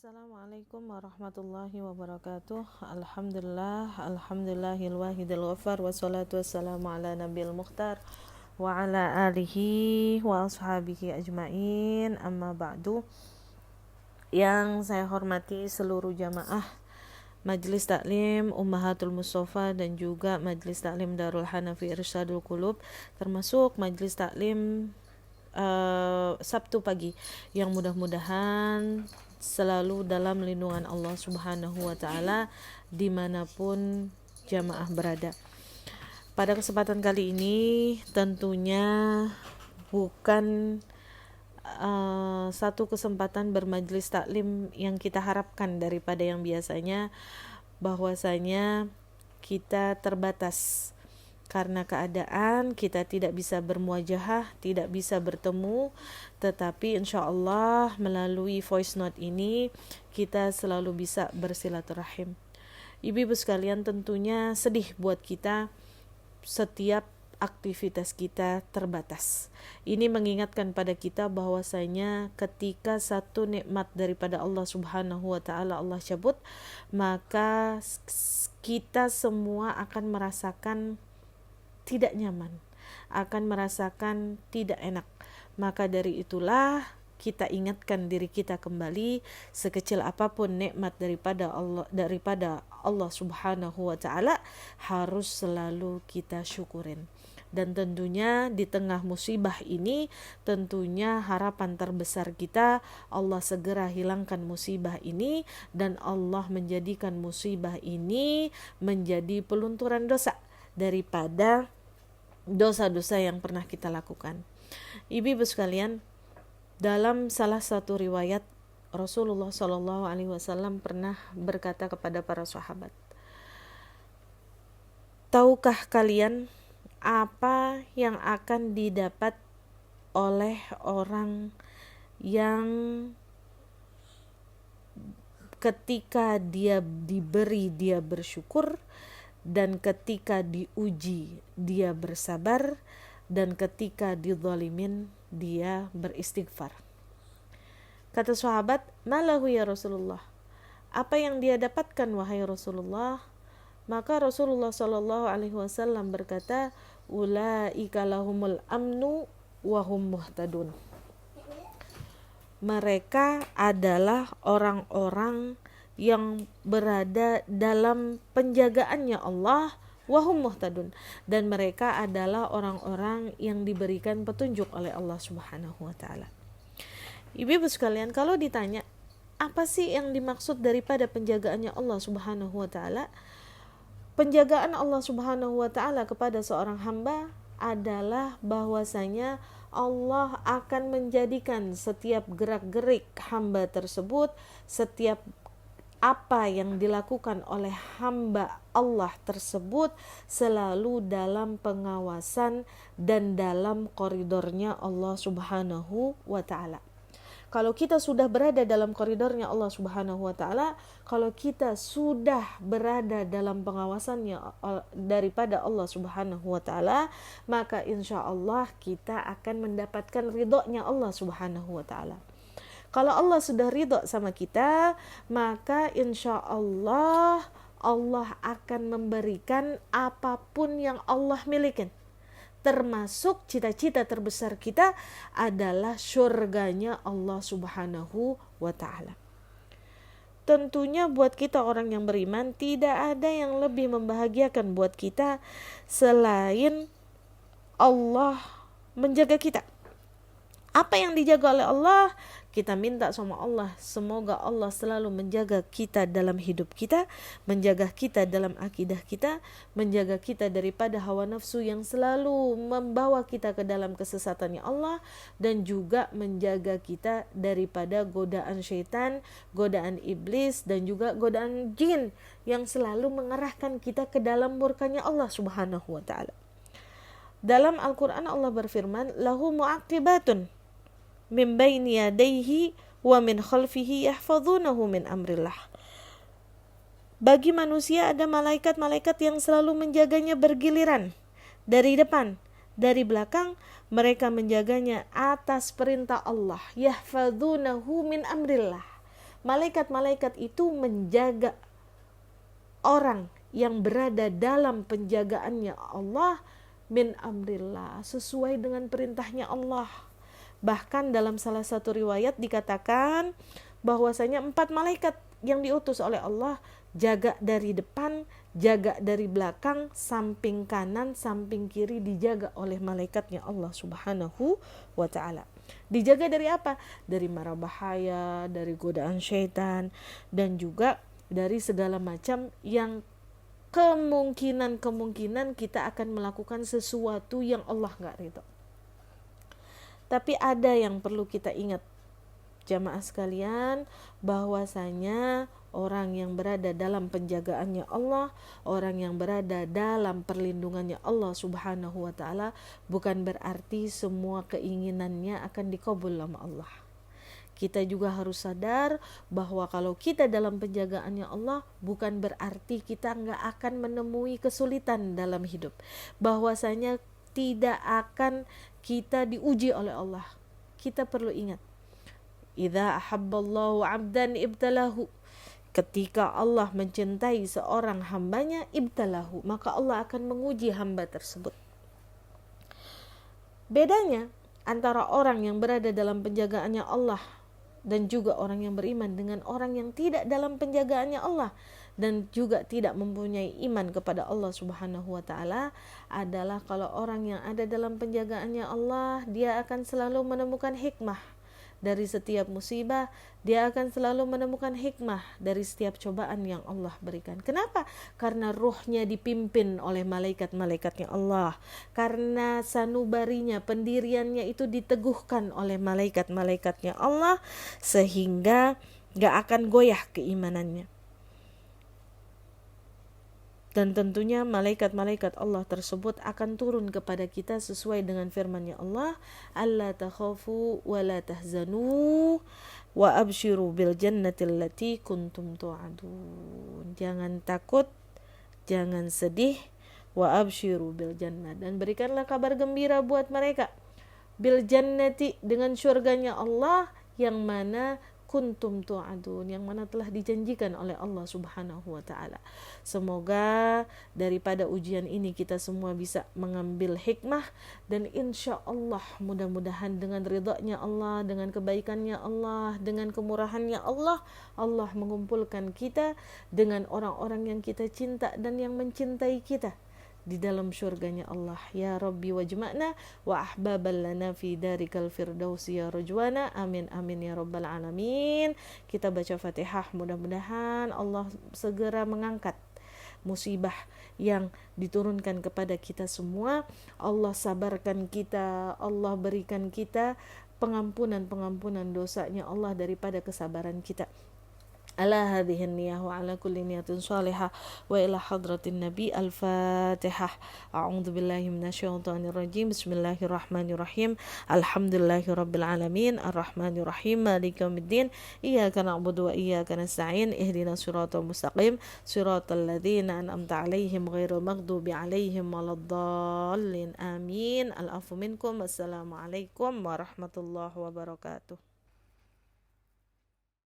Assalamualaikum warahmatullahi wabarakatuh. Alhamdulillahil wahidil ghafar, wassalatu wassalamu ala nabil mukhtar wa ala alihi wa ashabihi ajmain, amma ba'du. Yang saya hormati seluruh jamaah Majelis Taklim Ummahatul Mustafa dan juga Majelis Taklim Darul Hanafi Irsyadul Qulub, termasuk Majelis Taklim Sabtu pagi, yang mudah-mudahan selalu dalam lindungan Allah Subhanahu wa Ta'ala dimanapun jamaah berada. Pada kesempatan kali ini tentunya bukan satu kesempatan bermajlis taklim yang kita harapkan daripada yang biasanya, bahwasanya kita terbatas karena keadaan, kita tidak bisa bermuajahah, tidak bisa bertemu, tetapi insya Allah melalui voice note ini kita selalu bisa bersilaturahim. Ibu-ibu sekalian, tentunya sedih buat kita setiap aktivitas kita terbatas. Ini mengingatkan pada kita bahwasanya ketika satu nikmat daripada Allah Subhanahu wa Ta'ala Allah cabut, maka kita semua akan merasakan tidak nyaman, akan merasakan tidak enak. Maka dari itulah kita ingatkan diri kita kembali, sekecil apapun nikmat daripada Allah Subhanahu wa Ta'ala harus selalu kita syukurin. Dan tentunya di tengah musibah ini, tentunya harapan terbesar kita Allah segera hilangkan musibah ini, dan Allah menjadikan musibah ini menjadi pelunturan dosa daripada dosa-dosa yang pernah kita lakukan. Ibu-ibu sekalian, dalam salah satu riwayat Rasulullah SAW pernah berkata kepada para sahabat, tahukah kalian apa yang akan didapat oleh orang yang ketika dia diberi dia bersyukur, dan ketika diuji dia bersabar, dan ketika dizalimin dia beristighfar? Kata sahabat, malahu ya Rasulullah, apa yang dia dapatkan wahai Rasulullah? Maka Rasulullah SAW berkata, ulaika lahumul amnu wa hum muhtadun. Mereka adalah orang-orang yang berada dalam penjagaannya Allah, wahum muhtadun, dan mereka adalah orang-orang yang diberikan petunjuk oleh Allah Subhanahu wa Ta'ala. Ibu-ibu sekalian, kalau ditanya apa sih yang dimaksud daripada penjagaannya Allah Subhanahu wa Ta'ala, penjagaan Allah Subhanahu wa Ta'ala kepada seorang hamba adalah bahwasanya Allah akan menjadikan setiap gerak-gerik hamba tersebut, setiap apa yang dilakukan oleh hamba Allah tersebut selalu dalam pengawasan dan dalam koridornya Allah Subhanahu wa Ta'ala. Kalau kita sudah berada dalam koridornya Allah Subhanahu wa Ta'ala, kalau kita sudah berada dalam pengawasannya daripada Allah Subhanahu wa Ta'ala, maka insya Allah kita akan mendapatkan ridhonya Allah Subhanahu wa Ta'ala. Kalau Allah sudah ridho sama kita, maka insya Allah akan memberikan apapun yang Allah miliki. Termasuk cita-cita terbesar kita adalah surganya Allah Subhanahu wa Ta'ala. Tentunya buat kita orang yang beriman, tidak ada yang lebih membahagiakan buat kita selain Allah menjaga kita. Apa yang dijaga oleh Allah, kita minta sama Allah, semoga Allah selalu menjaga kita dalam hidup kita, menjaga kita dalam akidah kita, menjaga kita daripada hawa nafsu yang selalu membawa kita ke dalam kesesatannya Allah, dan juga menjaga kita daripada godaan syaitan, godaan iblis, dan juga godaan jin yang selalu mengarahkan kita ke dalam murkanya Allah Subhanahu wa Ta'ala. Dalam Al-Quran Allah berfirman, lahu mu'aqibatun min baini yadayhi wa min khalfihi yahfazunahu min amrillah. Bagi manusia ada malaikat-malaikat yang selalu menjaganya bergiliran, dari depan, dari belakang, mereka menjaganya atas perintah Allah. Yahfazunahu min amrillah. Malaikat-malaikat itu menjaga orang yang berada dalam penjagaannya Allah min amrillah, sesuai dengan perintahnya Allah. Bahkan dalam salah satu riwayat dikatakan bahwasanya 4 malaikat yang diutus oleh Allah jaga dari depan, jaga dari belakang, samping kanan, samping kiri, dijaga oleh malaikatnya Allah Subhanahu wa ta'ala. Dijaga dari apa? Dari mara bahaya, dari godaan syaitan, dan juga dari segala macam yang kemungkinan kita akan melakukan sesuatu yang Allah nggak ridho. Tapi ada yang perlu kita ingat, jamaah sekalian, bahwasanya orang yang berada dalam penjagaannya Allah, orang yang berada dalam perlindungannya Allah Subhanahu wa ta'ala, bukan berarti semua keinginannya akan dikabul sama Allah. Kita juga harus sadar bahwa kalau kita dalam penjagaannya Allah, bukan berarti kita nggak akan menemui kesulitan dalam hidup. Bahwasanya tidak akan kita diuji oleh Allah. Kita perlu ingat, idza ahabballahu 'abdan ibtalahu. Ketika Allah mencintai seorang hambanya, ibtalahu, maka Allah akan menguji hamba tersebut. Bedanya antara orang yang berada dalam penjagaannya Allah dan juga orang yang beriman dengan orang yang tidak dalam penjagaannya Allah dan juga tidak mempunyai iman kepada Allah Subhanahu wa ta'ala adalah kalau orang yang ada dalam penjagaannya Allah, dia akan selalu menemukan hikmah dari setiap musibah, dia akan selalu menemukan hikmah dari setiap cobaan yang Allah berikan. Kenapa? Karena ruhnya dipimpin oleh malaikat-malaikatnya Allah. Karena sanubarinya, pendiriannya itu diteguhkan oleh malaikat-malaikatnya Allah, sehingga gak akan goyah keimanannya. Dan tentunya malaikat-malaikat Allah tersebut akan turun kepada kita sesuai dengan firman-Nya Allah, alla takhafu wa la tahzanu wa abshiru bil jannati allati kuntum tu'adun. Jangan takut, jangan sedih, wa abshiru bil jannah, dan berikanlah kabar gembira buat mereka bil jannati, dengan surganya Allah yang mana kuntum tu'adun, yang mana telah dijanjikan oleh Allah Subhanahu wa ta'ala. Semoga daripada ujian ini kita semua bisa mengambil hikmah, dan insya Allah mudah-mudahan dengan ridhanya Allah, dengan kebaikannya Allah, dengan kemurahannya Allah, Allah mengumpulkan kita dengan orang-orang yang kita cinta dan yang mencintai kita di dalam syurganya Allah. Ya Rabbi wajma'na wa ahbaban lana fi darikal firdausi ya rajwana. Amin amin ya rabbal alamin. Kita baca Fatihah, mudah-mudahan Allah segera mengangkat musibah yang diturunkan kepada kita semua. Allah sabarkan kita, Allah berikan kita pengampunan dosanya Allah daripada kesabaran kita. Ala hadhihi niyah wa ala kulli niyatin salihah wa ila hadratin nabi. Al-Fatihah. A'udzu billahi minasyaitonir rajim. Bismillahirrahmanirrahim. Alhamdulillahi rabbil alamin, arrahmanir rahim, maliki yaumiddin. Iyyaka na'budu wa iyyaka nasta'in. Ihdinas siratal mustaqim, siratal ladzina an'amta 'alaihim ghairil maghdubi 'alaihim waladdallin. Amin. Al-afu minkum. Wassalamualaikum warahmatullahi wabarakatuh.